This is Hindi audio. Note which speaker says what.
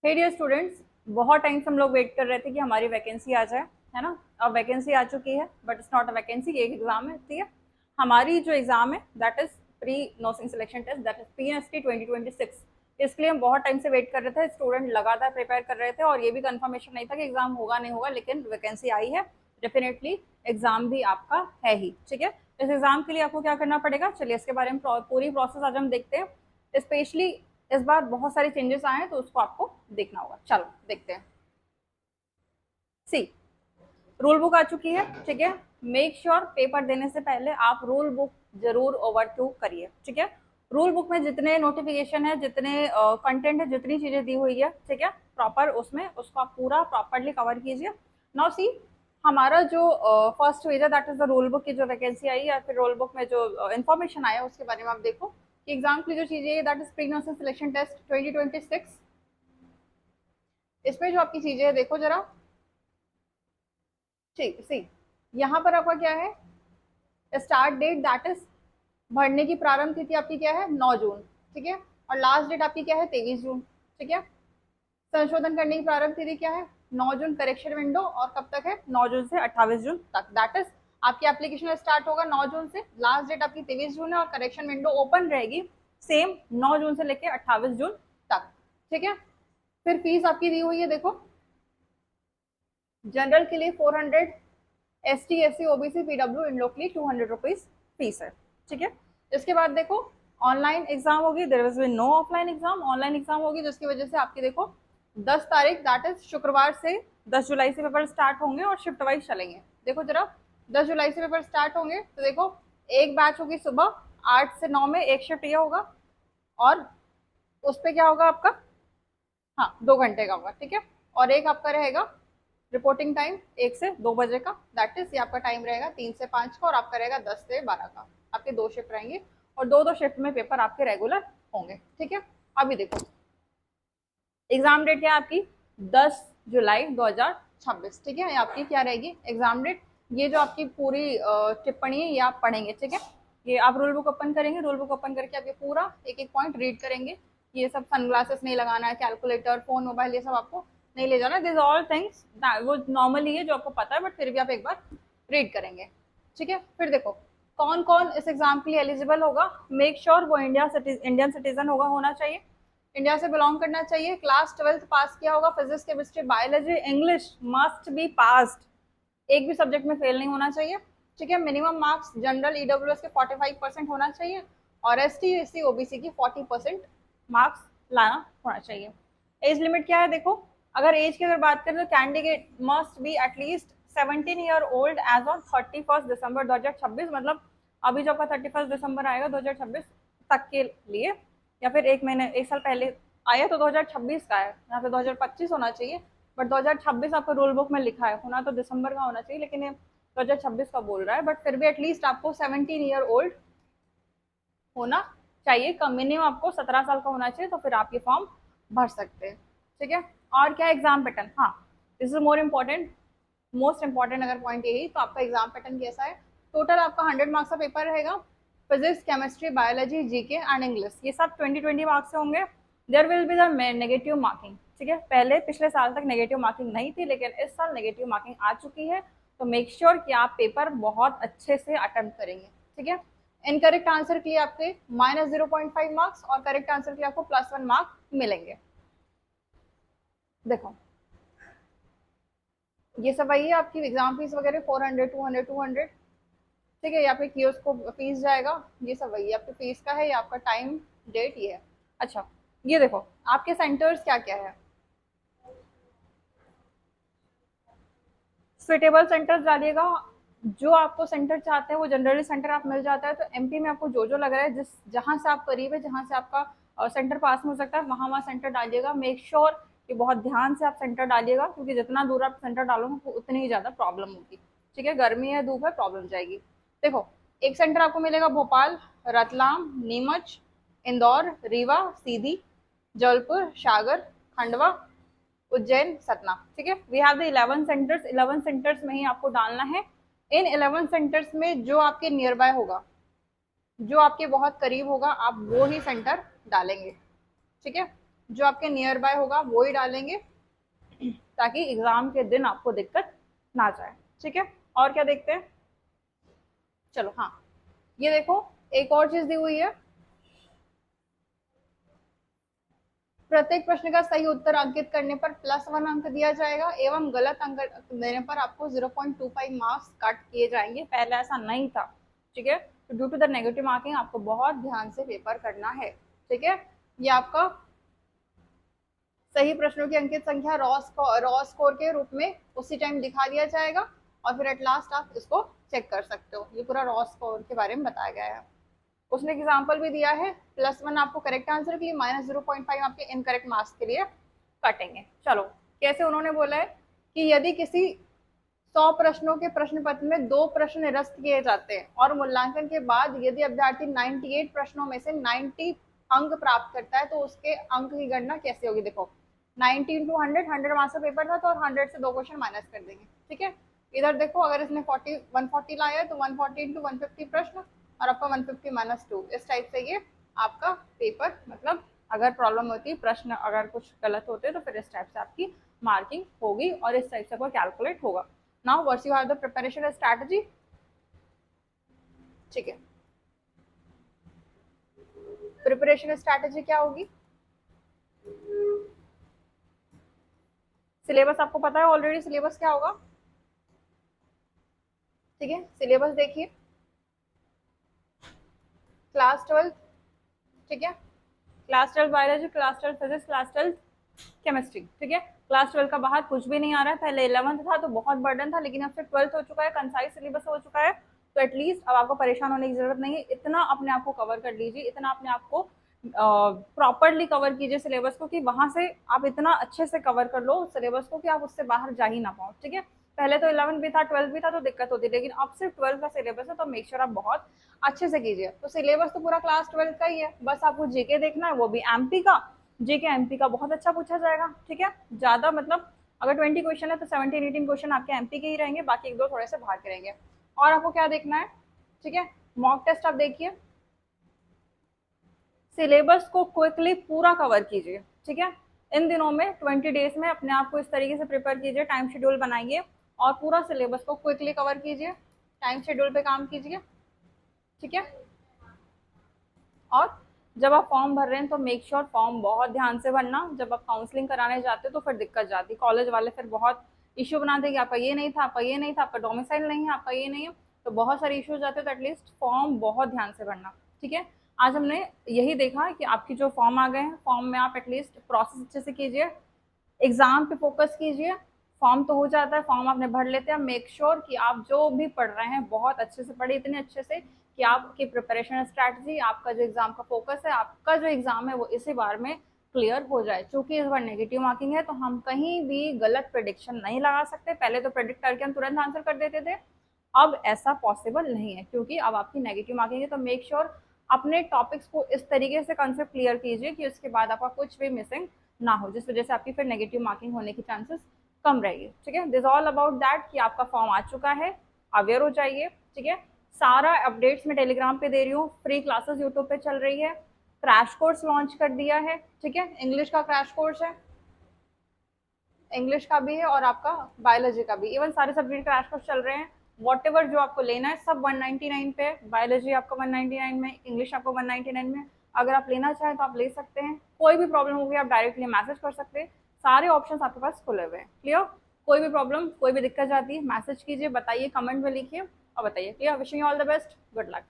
Speaker 1: हे डियर स्टूडेंट्स, बहुत टाइम से हम लोग वेट कर रहे थे कि हमारी वैकेंसी आ जाए, है ना। अब वैकेंसी आ चुकी है, but it's not a vacancy, एक एग्जाम है, ठीक है। हमारी जो एग्जाम है that is pre nursing selection test, that is PNST 2026। इसके लिए हम बहुत टाइम से वेट कर रहे थे, स्टूडेंट लगातार प्रिपेयर कर रहे थे और ये भी कंफर्मेशन नहीं था कि एग्जाम होगा नहीं होगा, लेकिन वैकेंसी आई है। डेफिनेटली एग्जाम भी आपका है ही, ठीक है। इस एग्जाम के लिए आपको क्या करना पड़ेगा, चलिए इसके बारे में पूरी प्रोसेस आज हम देखते हैं। स्पेशली इस बार बहुत सारे चेंजेस आए हैं तो उसको आपको देखना होगा। चलो देखते हैं। सी, रूल बुक आ चुकी है, ठीक है। मेक श्योर पेपर देने से पहले आप रूल बुक जरूर ओवरव्यू करिए, ठीक है। रूल बुक में जितने नोटिफिकेशन है, जितने कंटेंट है, जितनी चीजें दी हुई है, ठीक है, प्रॉपर उसमें उसको आप पूरा प्रॉपरली कवर कीजिए। नाउ सी, हमारा जो फर्स्ट पेज है that is the rule book की जो वैकेंसी आई या फिर रूल बुक में जो इन्फॉर्मेशन आया उसके बारे में आप देखो कि एग्जाम की जो चीजें that is pre nursing selection test 2026। इसमें जो आपकी चीजें है देखो जरा, ठीक सी, यहाँ पर आपका क्या है, स्टार्ट डेट दैट इज भरने की प्रारंभ तिथि आपकी क्या है 9 जून, ठीक है। और लास्ट डेट आपकी क्या है 23 जून, ठीक है। संशोधन करने की प्रारंभ तिथि क्या है 9 जून, करेक्शन विंडो और कब तक है 9 जून से 28 जून तक, दैट इज आपकी एप्लीकेशन स्टार्ट होगा 9 जून से, लास्ट डेट आपकी 23 जून है और करेक्शन विंडो ओपन रहेगी सेम 9 जून से लेके 28 जून तक, ठीक है। फिर फीस आपकी दी हुई है देखो, जनरल के लिए 400, ST SC OBC PW इन लोग के लिए 200 रुपीज फीस है, ठीक है। इसके बाद देखो ऑनलाइन एग्जाम होगी, there will be no offline exam, online exam होगी जिसकी वजह से आपकी देखो 10 तारीख दैट इज शुक्रवार से 10 जुलाई से पेपर स्टार्ट होंगे और शिफ्ट वाइज चलेंगे। देखो जरा, 10 जुलाई से पेपर स्टार्ट होंगे तो देखो एक बैच होगी सुबह 8 से 9 में, एक शिफ्ट ये होगा और उस पर क्या होगा आपका, हाँ 2 घंटे का होगा, ठीक है। और एक आपका रहेगा रिपोर्टिंग टाइम 1 से 2 बजे का, दैट इज ये आपका टाइम रहेगा 3 से 5 का और आपका रहेगा 10 से 12 का। आपके 2 शिफ्ट रहेंगे और दो शिफ्ट में पेपर आपके रेगुलर होंगे, ठीक है। अभी देखो एग्जाम डेट क्या है आपकी 10 जुलाई 2026, ठीक है। आपकी क्या रहेगी एग्जाम डेट। ये जो आपकी पूरी टिप्पणी है ये आप पढ़ेंगे, ठीक है। ये आप रूल बुक ओपन करेंगे, रूल बुक ओपन करके आप ये पूरा एक एक पॉइंट रीड करेंगे। ये सब सनग्लासेस नहीं लगाना है, कैलकुलेटर, फोन, मोबाइल, ये सब आपको नहीं ले जाना। दिस ऑल थिंग्स वो नॉर्मली है जो आपको पता है, बट फिर भी आप एक बार रीड करेंगे, ठीक है। फिर देखो कौन कौन इस एग्जाम के लिए एलिजिबल होगा। मेक श्योर वो इंडियन सिटीजन होना चाहिए, इंडिया से बिलोंग करना चाहिए, क्लास 12th पास किया होगा, physics chemistry biology English must be passed, एक भी सब्जेक्ट में फेल नहीं होना चाहिए, ठीक है। मिनिमम मार्क्स जनरल EWS के 45% होना चाहिए और ST SC OBC की 40% मार्क्स लाना होना चाहिए। एज लिमिट क्या है देखो, अगर एज की अगर बात करें तो candidate must be at least 17 year old age on 31 दिसंबर 2026, मतलब अभी जो आपका 31 दिसंबर आएगा 2026 तक के लिए, या फिर एक महीने एक साल पहले आया तो 2026 का है, यहाँ पे 2025 होना चाहिए, बट 2026 आपको रूल बुक में लिखा है, होना तो दिसंबर का होना चाहिए लेकिन ये 2026 का बोल रहा है, बट फिर भी एटलीस्ट आपको 17 ईयर ओल्ड होना चाहिए, कम मिनिमम आपको 17 साल का होना चाहिए, तो फिर आप ये फॉर्म भर सकते हैं, ठीक है। और क्या एग्जाम पैटर्न, हाँ this is more important, most important अगर पॉइंट यही, तो आपका एग्जाम पैटर्न कैसा है। टोटल आपका 100 मार्क्स का पेपर रहेगा, physics chemistry biology GK and English ये सब 20-20 मार्क्स से होंगे। There will be the negative marking, ठीक है। पहले पिछले साल तक नेगेटिव मार्किंग नहीं थी, लेकिन इस साल नेगेटिव मार्किंग आ चुकी है, तो मेक श्योर कि आप पेपर बहुत अच्छे से अटेम्प्ट करेंगे, ठीक है। इनकरेक्ट आंसर के लिए आपके -0.5 मार्क्स और करेक्ट आंसर के लिए आपको +1 मार्क मिलेंगे। देखो ये सब वही है आपकी एग्जाम फीस वगैरह 400 200 ठीक है, यहाँ पे कियोस्क को फीस जाएगा, ये सब वही आपकी फीस का है, ये आपका टाइम डेट ये है। अच्छा ये देखो आपके सेंटर्स क्या क्या है, सुटेबल सेंटर्स डालिएगा, जो आपको सेंटर चाहते हैं वो जनरली सेंटर आप मिल जाता है, तो MP में आपको जो लग रहा है जिस जहाँ से आप करीब है, जहाँ से आपका सेंटर पास में हो सकता है वहाँ सेंटर डालिएगा। मेक श्योर कि बहुत ध्यान से आप सेंटर डालिएगा, क्योंकि जितना दूर आप सेंटर डालोगे तो उतनी ही ज़्यादा प्रॉब्लम होगी, ठीक है। गर्मी है, धूप है, प्रॉब्लम जाएगी। देखो एक सेंटर आपको मिलेगा भोपाल, रतलाम, नीमच, इंदौर, रीवा, सीधी, जबलपुर, सागर, खंडवा, उज्जैन, सतना, ठीक है। We have the 11 centres, 11 centres में ही आपको डालना है। इन 11 सेंटर्स में जो आपके नियर बाय होगा, जो आपके बहुत करीब होगा, आप वो ही सेंटर डालेंगे, ठीक है। जो आपके नियर बाय होगा वो ही डालेंगे, ताकि एग्जाम के दिन आपको दिक्कत ना जाए। ठीक है, और क्या देखते हैं, चलो हाँ, ये देखो एक और चीज दी हुई है, प्रत्येक प्रश्न का सही उत्तर अंकित करने पर +1 अंक दिया जाएगा एवं गलत अंक देने पर आपको 0.25 मार्क्स कट किए जाएंगे। पहले ऐसा नहीं था। ठीक है, तो due to the negative marking आपको बहुत ध्यान से पेपर करना है। ठीक है, ये आपका सही प्रश्नों की अंकित संख्या रॉ स्कोर के रूप में उसी टाइम दिखा दिया जाएगा, और फिर एट लास्ट आप इसको चेक कर सकते हो। ये पूरा रॉ स्कोर के बारे में बताया गया है। उसने एग्जाम्पल भी दिया है, +1 आपको करेक्ट आंसर के लिए, -0.5 आपके इनकरेक्ट मार्क्स के लिए कटेंगे। चलो कैसे उन्होंने बोला है कि यदि किसी 100 प्रश्नों के प्रश्न पत्र में 2 प्रश्न निरस्त किए जाते हैं और मूल्यांकन के बाद यदि अभ्यर्थी 98 प्रश्नों में से 90 अंक प्राप्त करता है, तो उसके अंक की गणना कैसे होगी। देखो 90 × 100 मार्क्स का पेपर था, तो और 100 से 2 क्वेश्चन माइनस कर देंगे। ठीक है, इधर देखो अगर इसने 140 लाया है तो 140 × 150 प्रश्न, और आपका 150 - 2, इस टाइप से ये आपका पेपर, मतलब अगर प्रॉब्लम होती है, प्रश्न अगर कुछ गलत होते हैं तो फिर इस टाइप से आपकी मार्किंग होगी और इस टाइप से आपको कैलकुलेट होगा। Now what's you have the preparation strategy. ठीक है, प्रिपरेशन स्ट्रैटेजी क्या होगी, सिलेबस आपको पता है ऑलरेडी, सिलेबस क्या होगा। ठीक है, सिलेबस देखिए, क्लास 12, ठीक है, class 12 biology, class 12 physics, class 12 chemistry. ठीक है, क्लास 12 का बाहर कुछ भी नहीं आ रहा है। पहले 11th था तो बहुत बर्डन था, लेकिन अब से 12th हो चुका है, कंसाइज सिलेबस हो चुका है, तो एटलीस्ट अब आपको परेशान होने की जरूरत नहीं है। इतना अपने आप को कवर कर लीजिए, इतना अपने आप को प्रॉपरली कवर कीजिए सिलेबस को, कि वहां से आप इतना अच्छे से कवर कर लो सिलेबस को कि आप उससे बाहर जा ही ना पाओ। ठीक है, पहले तो 11 भी था, 12 भी था, तो दिक्कत होती, लेकिन अब सिर्फ 12 का सिलेबस है, तो मेक श्योर आप बहुत अच्छे से कीजिए। तो सिलेबस तो पूरा क्लास 12 का ही है, बस आपको जीके देखना है, वो भी एमपी का। जीके एमपी का बहुत अच्छा पूछा जाएगा। ठीक है, ज्यादा मतलब अगर 20 क्वेश्चन है तो 17-18 क्वेश्चन आपके एमपी के ही रहेंगे, बाकी 1-2 थोड़े से बाहर के रहेंगे। और आपको क्या देखना है, ठीक है, मॉक टेस्ट आप देखिए, सिलेबस को क्विकली पूरा कवर कीजिए। ठीक है, इन दिनों में 20 डेज में अपने आप को इस तरीके से प्रिपेयर कीजिए, टाइम शेड्यूल बनाइए और पूरा सिलेबस को क्विकली कवर कीजिए, टाइम शेड्यूल पे काम कीजिए। ठीक है, और जब आप फॉर्म भर रहे हैं तो मेक श्योर फॉर्म बहुत ध्यान से भरना। जब आप काउंसलिंग कराने जाते हो तो फिर दिक्कत जाती, कॉलेज वाले फिर बहुत इश्यू बनाते कि आपका ये नहीं था, आपका ये नहीं था, आपका डोमिसाइल नहीं है, आपका ये नहीं है, तो बहुत सारे इश्यूज जाते हैं। तो एटलीस्ट फॉर्म बहुत ध्यान से भरना। ठीक है, आज हमने यही देखा कि आपकी जो फॉर्म आ गए हैं, फॉर्म में आप एटलीस्ट प्रोसेस अच्छे से कीजिए, एग्जाम पे फोकस कीजिए। फॉर्म तो हो जाता है, फॉर्म आपने भर लेते हैं, मेक श्योर कि आप जो भी पढ़ रहे हैं बहुत अच्छे से पढ़े, इतने अच्छे से कि आपकी प्रिपरेशन स्ट्रैटेजी, आपका जो एग्जाम का फोकस है, आपका जो एग्जाम है वो इसी बार में क्लियर हो जाए। क्योंकि इस बार नेगेटिव मार्किंग है तो हम कहीं भी गलत प्रेडिक्शन नहीं लगा सकते। पहले तो प्रेडिक्ट करके हम तुरंत आंसर कर देते थे, अब ऐसा पॉसिबल नहीं है क्योंकि अब आपकी नेगेटिव मार्किंग है। तो मेक श्योर अपने टॉपिक्स को इस तरीके से कंसेप्ट क्लियर कीजिए कि उसके बाद आपका कुछ भी मिसिंग ना हो, जिस वजह से आपकी फिर नेगेटिव मार्किंग होने की चांसेस कम रहेगी। ठीक है, दिस ऑल अबाउट दैट कि आपका फॉर्म आ चुका है, अवेयर हो जाइए। ठीक है, सारा अपडेट्स मैं टेलीग्राम पे दे रही हूँ, फ्री क्लासेस यूट्यूब पे चल रही है, क्रैश कोर्स लॉन्च कर दिया है। ठीक है, इंग्लिश का क्रैश कोर्स है, इंग्लिश का भी है और आपका बायोलॉजी का भी, इवन सारे सब्जेक्ट क्रैश कोर्स चल रहे हैं। वॉट एवर जो आपको लेना है सब 199 पे, बायोलॉजी आपको 199 में, इंग्लिश आपको 199 में। अगर आप लेना चाहें तो आप ले सकते हैं, कोई भी प्रॉब्लम होगी आप डायरेक्टली मैसेज कर सकते हैं, सारे ऑप्शन आपके पास खुले हुए हैं। क्लियर, कोई भी प्रॉब्लम, कोई भी दिक्कत जाती है मैसेज कीजिए, बताइए, कमेंट में लिखिए और बताइए। Clear, wishing you all the best, good luck.